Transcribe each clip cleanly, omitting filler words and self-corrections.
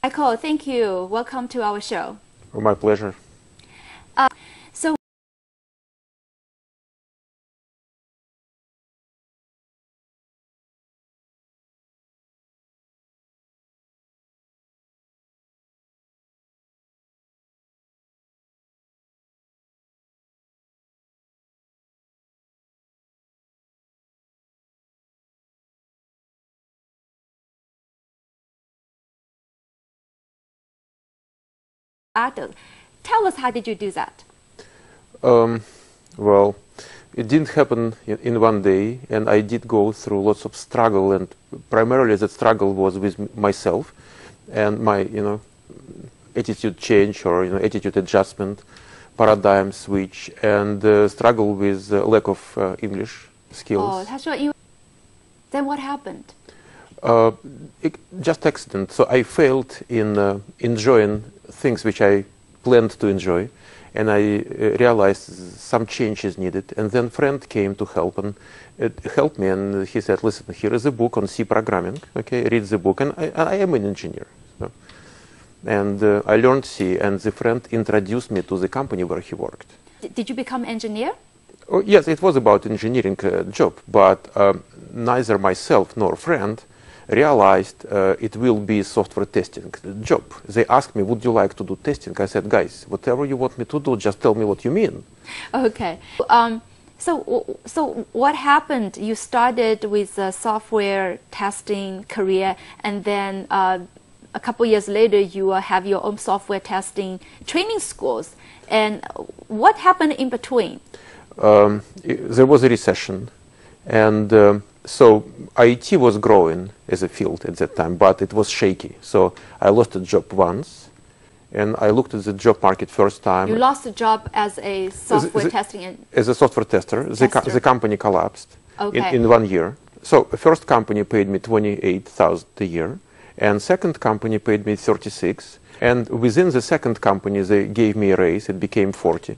Michael, thank you. Welcome to our show. My pleasure. So tell us, how did you do that? Well, it didn't happen in one day, and I did go through lots of struggle, and primarily that struggle was with myself and my, attitude change or attitude adjustment, paradigm switch, and struggle with lack of English skills. Oh, that's what you. Then what happened? Just accident. So I failed in enjoying things which I planned to enjoy, and I realized some change is needed. And then a friend came to help, and it helped me. And he said, "Listen, here is a book on C programming. Okay, read the book." And I am an engineer, so. And I learned C. And the friend introduced me to the company where he worked. Did you become engineer? Oh, yes, it was about engineering job, but neither myself nor friend realized it will be software testing job. They asked me, would you like to do testing? I said, guys, whatever you want me to do, just tell me what you mean. Okay. So what happened? You started with a software testing career, and then a couple years later, you have your own software testing training schools. And what happened in between? There was a recession, and so IT was growing as a field at that time, but it was shaky. So I lost a job once, and I looked at the job market first time. You lost a job as a software testing as a software tester. The company collapsed in 1 year. So the first company paid me $28,000 a year, and second company paid me $36,000. And within the second company, they gave me a raise. It became $40,000.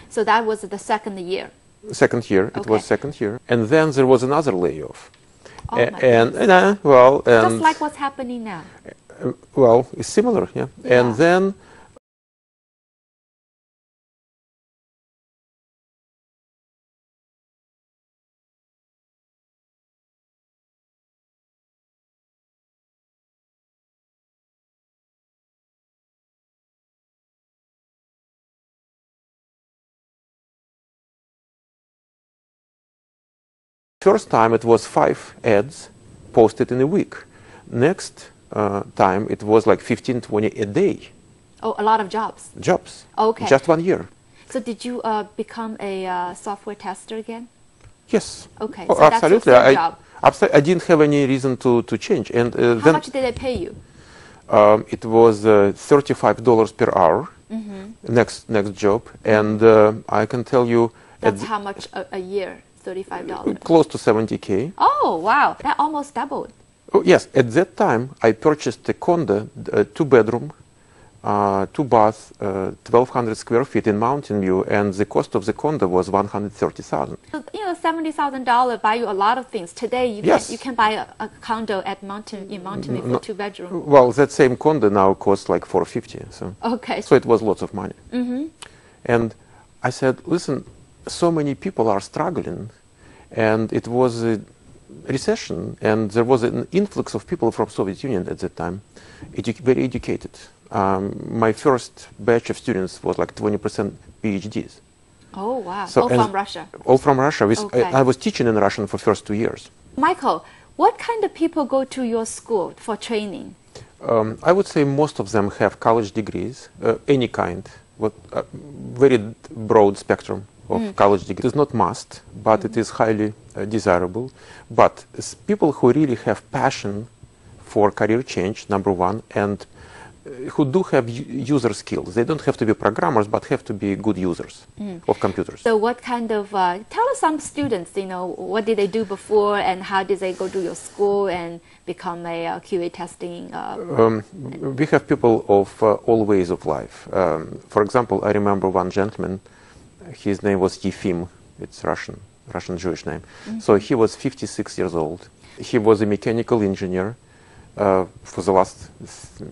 So that was the second year. Second year, it was second year, and then there was another layoff. Oh Just like what's happening now. Well, it's similar, yeah. And then first time it was 5 ads posted in a week. Next time it was like 15, 20 a day. Oh, a lot of jobs. Jobs. Okay. Just 1 year. So did you become a software tester again? Yes. Okay. Oh, so absolutely. That's your job. I didn't have any reason to change. And how much did they pay you? It was $35 per hour. Mm-hmm. Next job, and I can tell you. That's how much a year? $35. Close to $70K. Oh wow, that almost doubled. Oh, yes, at that time I purchased a condo, 2-bedroom, 2-bath, 1,200 square feet in Mountain View, and the cost of the condo was $130,000. So, $70,000 buy you a lot of things. Today you can buy a condo at Mountain View for 2-bedroom. Well, that same condo now costs like $450. So okay. So it was lots of money. Mm-hmm. And I said, listen, so many people are struggling, and it was a recession, and there was an influx of people from Soviet Union at that time, very educated. My first batch of students was like 20% PhDs. Oh wow! So, all from Russia. All from Russia. Okay. I was teaching in Russian for first 2 years. Michael, what kind of people go to your school for training? I would say most of them have college degrees, any kind, very broad spectrum of college degree. It is not must, but it is highly desirable. But people who really have passion for career change, number one, and who do have user skills. They don't have to be programmers, but have to be good users of computers. So what kind of, tell us some students, what did they do before, and how did they go to your school and become a QA testing? We have people of all ways of life. For example, I remember one gentleman, his name was Yefim, it's Russian Jewish name. So he was 56 years old. He was a mechanical engineer, for the last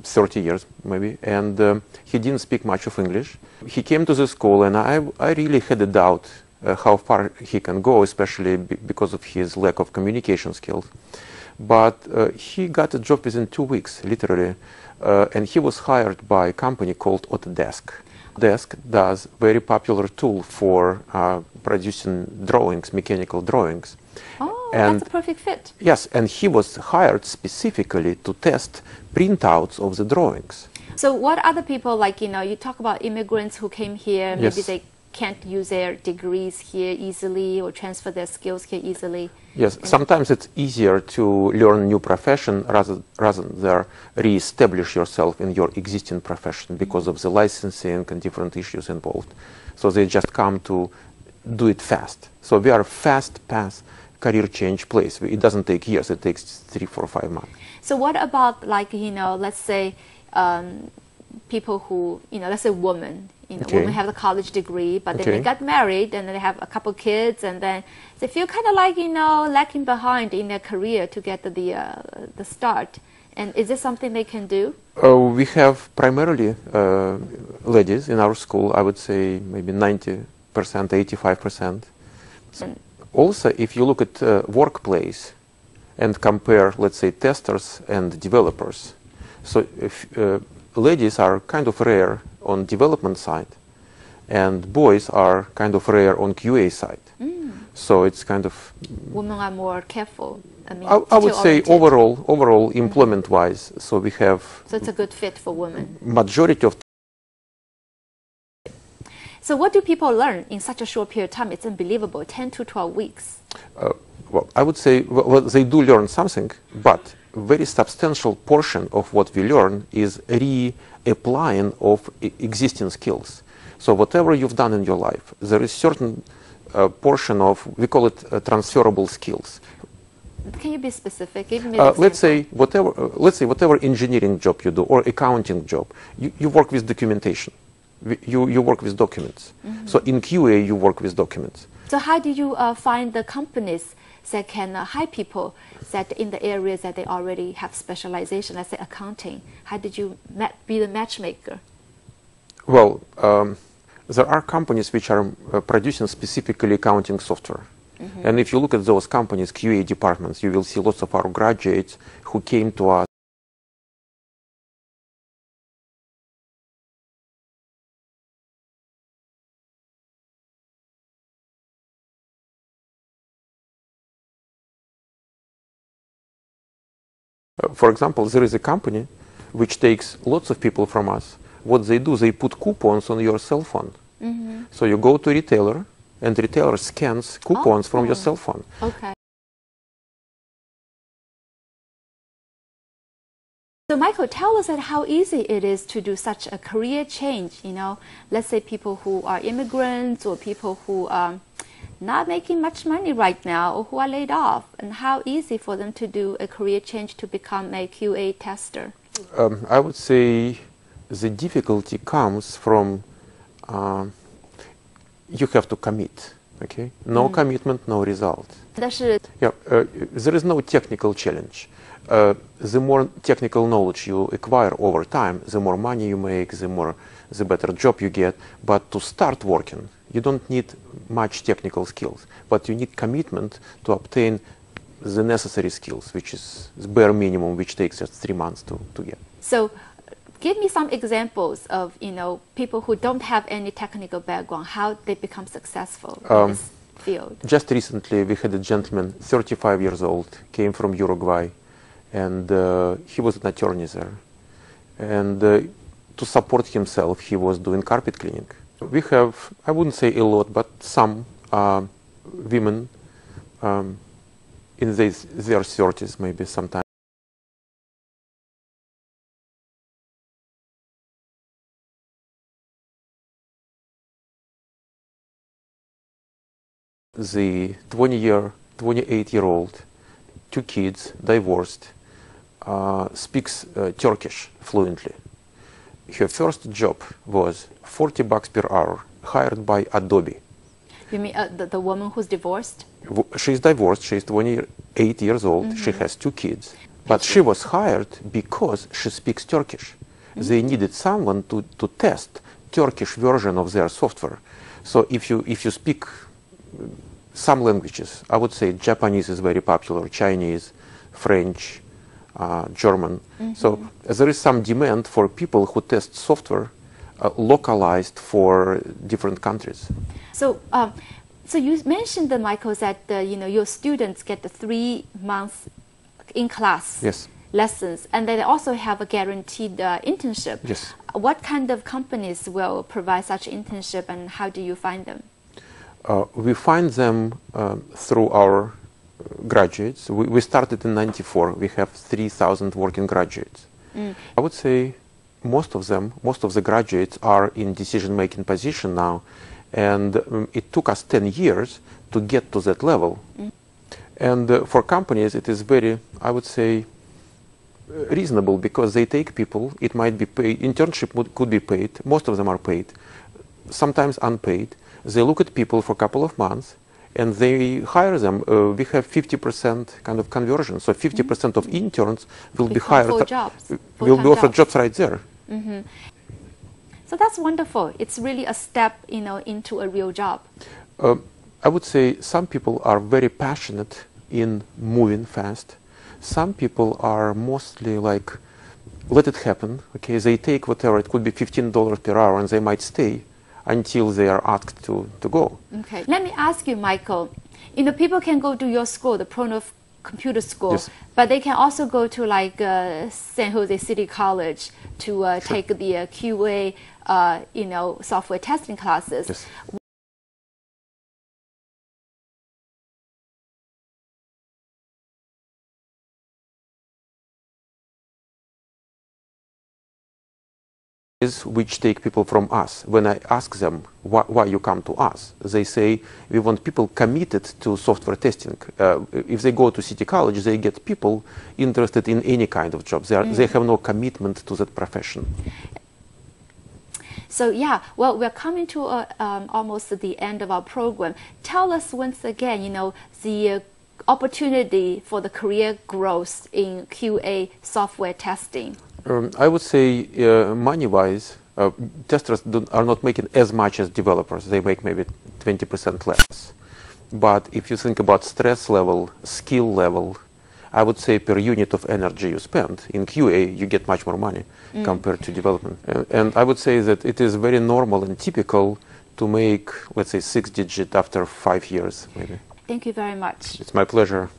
30 years, maybe, and he didn't speak much of English. He came to the school, and I really had a doubt how far he can go, especially because of his lack of communication skills. But he got a job within 2 weeks, literally, and he was hired by a company called Autodesk. Desk does very popular tool for producing drawings, mechanical drawings. Oh, and that's a perfect fit. Yes, and he was hired specifically to test printouts of the drawings. So what other people, like, you talk about immigrants who came here, maybe Yes. they can't use their degrees here easily or transfer their skills here easily. Yes, sometimes it's easier to learn a new profession rather than re-establish yourself in your existing profession because of the licensing and different issues involved. So they just come to do it fast. So we are a fast path career change place. It doesn't take years, it takes 3, 4, 5 months. So what about, like, let's say people who, let's say women, Okay. women have the college degree, but then Okay. they got married and they have a couple kids, and then they feel kind of like, lacking behind in their career to get the start. And is this something they can do? We have primarily ladies in our school, I would say maybe 90%, 85%. And Also, if you look at workplace and compare, let's say, testers and developers, so if, ladies are kind of rare on development side, and boys are kind of rare on QA side. So it's kind of... women are more careful. I mean, I would say detail-oriented. overall employment-wise, so we have... So it's a good fit for women. Majority of... So what do people learn in such a short period of time? It's unbelievable, 10 to 12 weeks. Well, I would say they do learn something, but a very substantial portion of what we learn is reapplying of existing skills. So whatever you've done in your life, there is certain portion of, we call it transferable skills. Can you be specific? Give me an Let's example. say whatever engineering job you do or accounting job, you work with documentation. You work with documents. So in QA you work with documents. So how do you find the companies that can hire people that in the areas that they already have specialization, let's say accounting? How did you be the matchmaker? Well, there are companies which are producing specifically accounting software. And if you look at those companies, QA departments, you will see lots of our graduates who came to us. For example, there is a company which takes lots of people from us. What they do, they put coupons on your cell phone. So you go to retailer, and retailer scans coupons from your cell phone. Okay. So Michael, tell us how easy it is to do such a career change. Let's say people who are immigrants or people who are not making much money right now or who are laid off, and how easy for them to do a career change to become a QA tester. I would say the difficulty comes from you have to commit. Okay, no commitment, no result. Yeah, there is no technical challenge. The more technical knowledge you acquire over time, the more money you make, the better job you get. But to start working, you don't need much technical skills, but you need commitment to obtain the necessary skills, which is the bare minimum, which takes just 3 months to get. So give me some examples of people who don't have any technical background, how they become successful in this field. Just recently, we had a gentleman, 35 years old, came from Uruguay, and he was an attorney there. And to support himself, he was doing carpet cleaning. We have, I wouldn't say a lot, but some women in their 30s, maybe sometimes. The 28-year-old, 2 kids, divorced, speaks Turkish fluently. Her first job was $40 per hour, hired by Adobe. You mean the woman who's divorced? She's divorced, she's 28 years old, she has 2 kids. But she was hired because she speaks Turkish. They needed someone to test Turkish version of their software. So if you speak some languages, I would say Japanese is very popular, Chinese, French, German. So there is some demand for people who test software localized for different countries. So, so you mentioned, Michael, that your students get the 3 months in class lessons, and they also have a guaranteed internship. Yes. What kind of companies will provide such internship, and how do you find them? We find them through our graduates. We started in '94. We have 3,000 working graduates. I would say most of the graduates are in decision-making position now, and it took us 10 years to get to that level. And for companies, it is very, I would say, reasonable, because they take people. It might be paid. Internship could be paid. Most of them are paid, sometimes unpaid. They look at people for a couple of months, and they hire them. We have 50% kind of conversion. So 50% of interns will be hired. Will be offered jobs right there. So that's wonderful. It's really a step, into a real job. I would say some people are very passionate in moving fast. Some people are mostly like, let it happen. Okay, they take whatever. It could be $15 per hour, and they might stay until they are asked to go. Okay. Let me ask you, Michael. People can go to your school, the Pronov Computer School, but they can also go to like San Jose City College to take the QA, software testing classes. Yes. Which take people from us. When I ask them why you come to us, they say we want people committed to software testing. If they go to City College, they get people interested in any kind of jobs. They have no commitment to that profession. So yeah, well, we're coming to almost the end of our program. Tell us once again, the opportunity for the career growth in QA software testing. I would say money-wise, testers are not making as much as developers. They make maybe 20% less. But if you think about stress level, skill level, I would say per unit of energy you spend in QA, you get much more money compared to development. And I would say that it is very normal and typical to make, let's say, 6-digit after 5 years, maybe. Thank you very much. It's my pleasure.